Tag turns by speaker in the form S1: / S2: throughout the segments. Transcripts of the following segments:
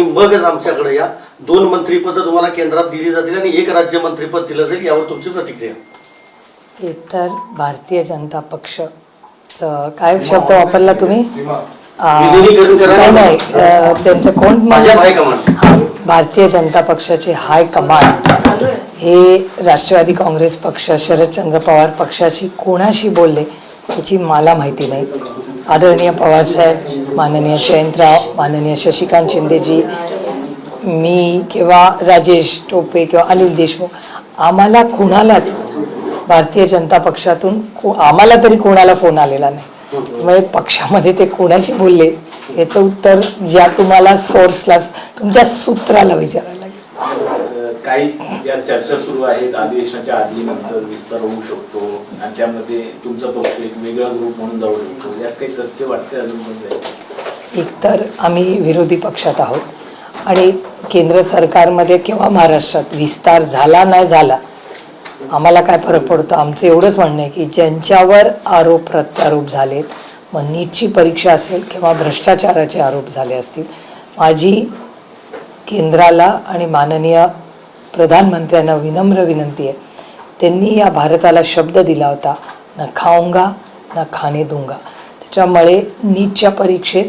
S1: आणि मगच आमच्याकडे या 2 मंत्रिपदं तुम्हाला केंद्रात दिली जातील आणि 1 राज्य मंत्रिपद दिलं जाईल, यावर तुमची प्रतिक्रिया?
S2: तर भारतीय जनता पक्ष काय शब्द वापरला तुम्ही? नाही, त्यांचं कोण? भारतीय जनता पक्षाचे हायकमांड हे राष्ट्रवादी काँग्रेस पक्ष, शरदचंद्र पवार पक्षाशी कोणाशी बोलले याची मला माहिती नाही. आदरणीय पवारसाहेब, माननीय जयंतराव, माननीय शशिकांत शिंदेजी, मी किंवा राजेश टोपे किंवा अनिल देशमुख, आम्हाला कुणालाच भारतीय जनता पक्षातून आम्हाला तरी कोणाला फोन आलेला नाही. त्यामुळे पक्षामध्ये ते कोणाशी बोलले याचं उत्तर ज्या तुम्हाला सोर्सला, तुमच्या सूत्राला विचारायला लागेल.
S3: काही या चर्चा सुरू आहेत, अधिवेशनाच्या आधी नंतर विस्तार होऊ शकतो आणि त्यामध्ये तुमचा पक्ष एक वेगळा ग्रुप म्हणून जाऊ शकतो, यात काही तथ्य वाटते अजून पण?
S2: एकतर आम्ही विरोधी पक्षात आहोत आणि केंद्र सरकारमध्ये किंवा महाराष्ट्रात विस्तार झाला नाही झाला आम्हाला काय फरक पडतो. आमचं एवढंच म्हणणं आहे की ज्यांच्यावर आरोप प्रत्यारोप झालेत, मग नीटची परीक्षा असेल किंवा भ्रष्टाचाराचे आरोप झाले असतील, माझी केंद्राला आणि माननीय प्रधानमंत्र्यांना विनम्र विनंती आहे, त्यांनी या भारताला शब्द दिला होता, न खाऊंगा न खाणे दूंगा. त्याच्यामुळे नीटच्या परीक्षेत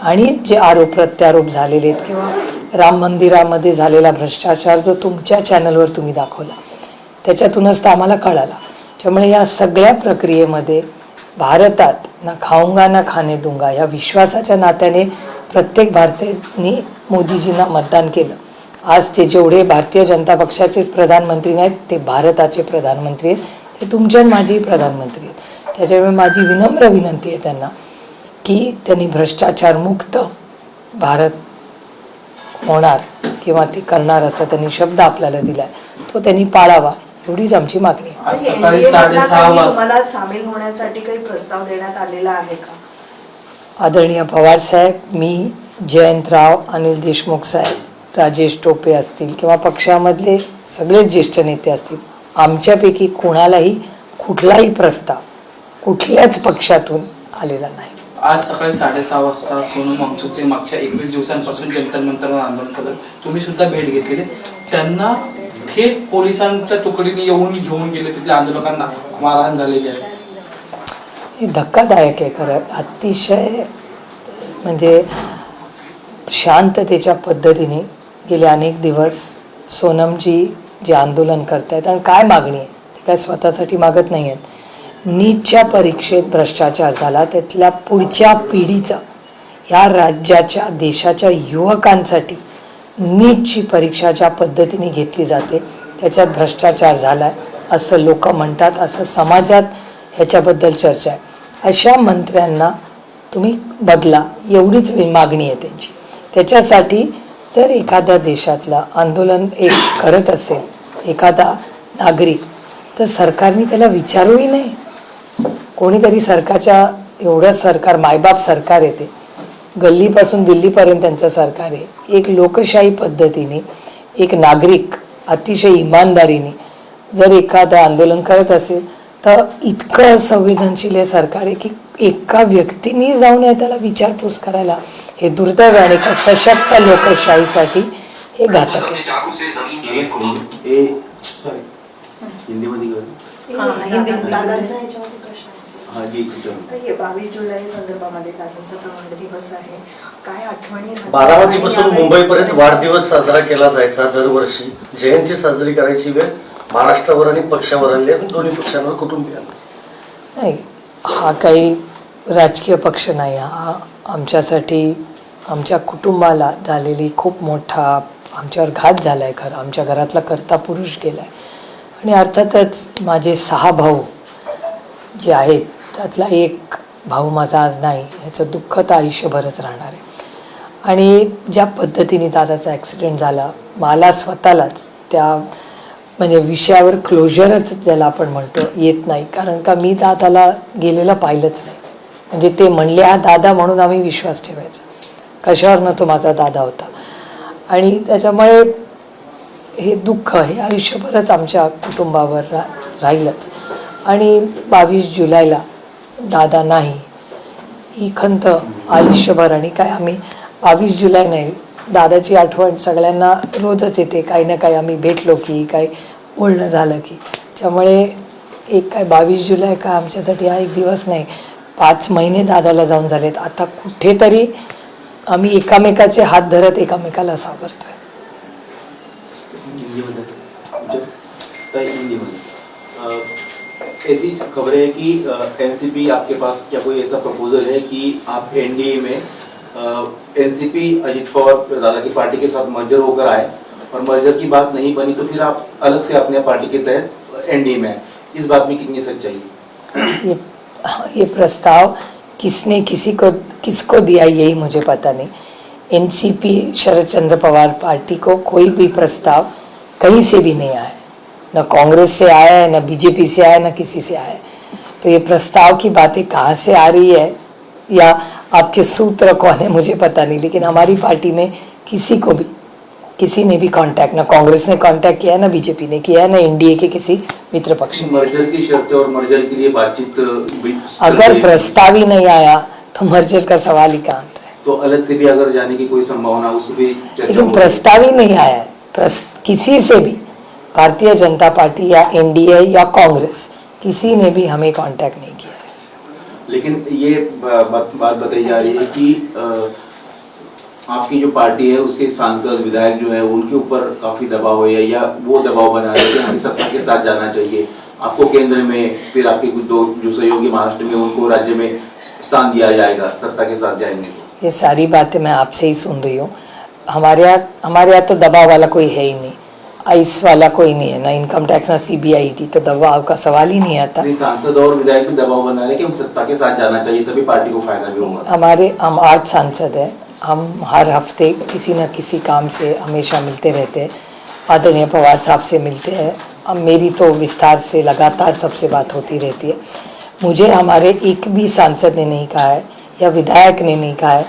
S2: आणि जे आरोप प्रत्यारोप झालेले आहेत किंवा राम मंदिरामध्ये झालेला भ्रष्टाचार जो तुमच्या चॅनलवर तुम्ही दाखवला त्याच्यातूनच तर आम्हाला कळाला. त्यामुळे या सगळ्या प्रक्रियेमध्ये भारतात ना खाऊंगा ना खाणे दूंगा या विश्वासाच्या नात्याने प्रत्येक भारतीयांनी मोदीजींना मतदान केलं. आज ते जेवढे भारतीय जनता पक्षाचेच प्रधानमंत्री नाहीत, ते भारताचे प्रधानमंत्री आहेत, ते तुमच्या माझेही प्रधानमंत्री आहेत. त्याच्यामुळे माझी विनम्र विनंती आहे त्यांना की त्यांनी भ्रष्टाचारमुक्त भारत होणार किंवा ते करणार असा त्यांनी शब्द आपल्याला दिला आहे, तो त्यांनी पाळावा, एवढीच आमची मागणी आहे.
S4: सकाळी 6:30 वाजता सामील होण्यासाठी काही प्रस्ताव देण्यात आलेला आहे का?
S2: आदरणीय पवारसाहेब, मी, जयंतराव, अनिल देशमुख साहेब, राजेश टोपे असतील किंवा पक्षामधले सगळेच ज्येष्ठ नेते असतील, आमच्यापैकी कोणालाही कुठलाही प्रस्ताव कुठल्याच पक्षातून आलेला नाही.
S5: आज सकाळी 6:30 वाजता सोनम वांगचुकचे मागच्या 21 दिवसांपासून जंतर मंतरवर आंदोलन करत तुम्ही सुद्धा भेट घेतलेली, त्यांना थेट पोलिसांच्या तुकडीने येऊन घेऊन गेले, तिथल्या आंदोलकांना मारहाण झालेली आहे.
S2: हे धक्कादायक आहे खरं. अतिशय म्हणजे शांततेच्या पद्धतीने गेले अनेक दिवस सोनमजी जे आंदोलन करतायत आणि काय मागणी आहे ते काय स्वतःसाठी मागत नाही आहेत. नीटच्या परीक्षेत भ्रष्टाचार झाला, त्यातल्या पुढच्या पिढीचं या राज्याच्या देशाच्या युवकांसाठी नीटची परीक्षा ज्या पद्धतीने घेतली जाते त्याच्यात भ्रष्टाचार झाला आहे असं लोक म्हणतात, असं समाजात ह्याच्याबद्दल चर्चा आहे. अशा मंत्र्यांना तुम्ही बदला, एवढीच मागणी आहे त्यांची. त्याच्यासाठी जर एखाद्या देशातलं आंदोलन एक करत असेल एखादा नागरिक, तर सरकारने त्याला विचारूही नाही. कोणीतरी सरकारच्या, एवढं सरकार मायबाप सरकार येते, गल्लीपासून दिल्लीपर्यंत त्यांचं सरकार आहे. एक लोकशाही पद्धतीने एक नागरिक अतिशय इमानदारीने जर एखादं आंदोलन करत असेल तर इतकं संवेदनशील हे सरकार आहे की एका व्यक्तीने जाऊन त्याला विचारपूस करायला, हे दुर्दैव आहे. आणि सशक्त लोकशाहीसाठी हे घातक आहे.
S4: तर 22 जुलै संदर्भामध्ये दादांचा वाढदिवस आहे, काय आठवणी?
S1: बारामतीपासून मुंबईपर्यंत वाढदिवस साजरा केला जायचा दरवर्षी. जयंती साजरी करायची वेळ महाराष्ट्रावर आणि पक्षावर आली आणि दोन्ही पक्षांवर कुटुंबियांना.
S2: नाही, हा काही राजकीय पक्ष नाही. हा आमच्यासाठी, आमच्या कुटुंबाला झालेली खूप मोठा आमच्यावर घात झाला आहे. खरं आमच्या घरातला कर्ता पुरुष गेला आहे. आणि अर्थातच माझे 6 भाऊ जे आहेत त्यातला एक भाऊ माझा आज नाही, ह्याचं दुःख तर आयुष्यभरच राहणार आहे. आणि ज्या पद्धतीने दादाचा ॲक्सिडेंट झाला, मला स्वतःलाच त्या म्हणजे विषयावर क्लोजरच ज्याला आपण म्हणतो येत नाही. कारण का मी दादाला गेलेलं पाहिलंच नाही. म्हणजे ते म्हणले हा दादा म्हणून आम्ही विश्वास ठेवायचा, कशावरनं तो माझा दादा होता. आणि त्याच्यामुळे हे दुःख हे आयुष्यभरच आमच्या कुटुंबावर राहीलच. आणि 22 जुलैला दादा नाही ही खंत आयुष्यभर. आणि काय आम्ही 22 जुलै नाही, दादाची आठवण सगळ्यांना रोजच येते, काही ना काही आम्ही भेटलो की काही बोलणं झालं की. त्यामुळे एक काय 22 जुलै का आमच्यासाठी हा एक दिवस नाही, 5 महिने दादाला जाऊन झालेत. आता कुठेतरी आम्ही एकामेकाचे हात धरत एकामेकाला सावरतोय.
S6: ऐसी खबरें है कि एनसीपी आपके पास क्या कोई ऐसा प्रपोजल है कि आप एनडीए में एनसीपी अजित पवार दादा की पार्टी के साथ मर्जर होकर आए और मर्जर की बात नहीं बनी तो फिर आप अलग से अपने पार्टी के तहत एनडीए में आए, इस बात में कितनी सच्चाई है?
S2: ये प्रस्ताव किसने किसको दिया यही मुझे पता नहीं. एनसीपी शरद चंद्र पवार पार्टी को कोई भी प्रस्ताव कहीं से भी नहीं आया, न कांग्रेस से आया है, न बीजेपी से आया, न किसी से आया है. तो ये प्रस्ताव की बातें कहाँ से आ रही है या आपके सूत्र कौन है मुझे पता नहीं, लेकिन हमारी पार्टी में किसी ने भी कांटेक्ट, ना कांग्रेस ने कांटेक्ट किया है, ना बीजेपी ने किया है, ना एनडीए के किसी मित्र पक्ष ने.
S6: मर्जर की शर्तें और मर्जर के लिए बातचीत
S2: अगर प्रस्ताव ही नहीं आया तो मर्जर का सवाल ही कहाँ आता है.
S6: तो अलग से भी अगर जाने की कोई संभावना, उसको भी चर्चा
S2: लेकिन
S6: होगी?
S2: प्रस्ताव ही नहीं आया है. किसी से भी, भारतीय जनता पार्टी या एनडीए या कांग्रेस, किसी ने भी हमें कांटेक्ट नहीं किया है.
S6: लेकिन ये बात बताई जा रही है कि आपकी जो पार्टी है उसके सांसद विधायक जो है उनके ऊपर काफी दबाव है या वो दबाव बना रहे हैं कि हमें सत्ता के साथ जाना चाहिए, आपको केंद्र में, फिर आपके कुछ दो जो सहयोगी महाराष्ट्र में उनको राज्य में स्थान दिया जाएगा सत्ता के साथ जाएंगे तो.
S2: ये सारी बातें मैं आपसे ही सुन रही हूँ. हमारे यहाँ तो दबाव वाला कोई है ही नहीं, आइस वाला कोई नहीं है, ना इनकम टैक्स, ना सीबीआईडी, तो दबाव का सवाल ही नहीं आता.
S6: सांसद और विधायक भी दबाव बना रहे हैं कि हम सत्ता के साथ जाना चाहिए तभी पार्टी को फायदा भी होगा.
S2: हम 8 सांसद हैं, हम हर हफ्ते किसी न किसी काम से हमेशा मिलते रहते हैं. आदरणीय पवार साहब से मिलते हैं. अब मेरी तो विस्तार से लगातार सबसे बात होती रहती है. मुझे हमारे एक भी सांसद ने नहीं कहा है या विधायक ने नहीं कहा है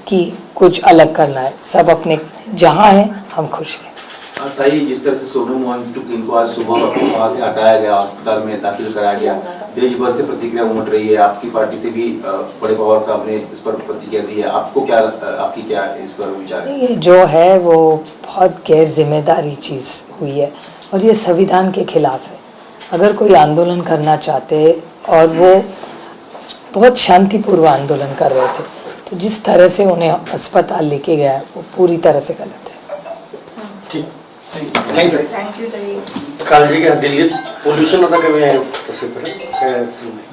S2: कि कुछ अलग करना है. सब अपने जहाँ हैं हम खुश हैं.
S6: ताई, जिस तरह से सोनू मोहन इनको आज सुबह वहाँ से हटाया गया, अस्पताल में दाखिल कराया गया, देश भर से प्रतिक्रिया उमड़ रही है. आपकी पार्टी से भी बड़े पवार साहब ने इस पर प्रतिक्रिया दी है. आपकी क्या इस पर विचार है?
S2: ये जो है वो बहुत गैर जिम्मेदारी चीज़ हुई है और ये संविधान के खिलाफ है. अगर कोई आंदोलन करना चाहते और वो बहुत शांतिपूर्व आंदोलन कर रहे थे, तो जिस तरह से उन्हें अस्पताल लेके गया वो पूरी तरह से गलत है.
S1: ठीक, थँक्यू.
S4: थँक्यू ताई.
S1: काळजी घ्या. दिल्लीत पोल्युशन आता कमी आहे तसे काय अडचण नाही.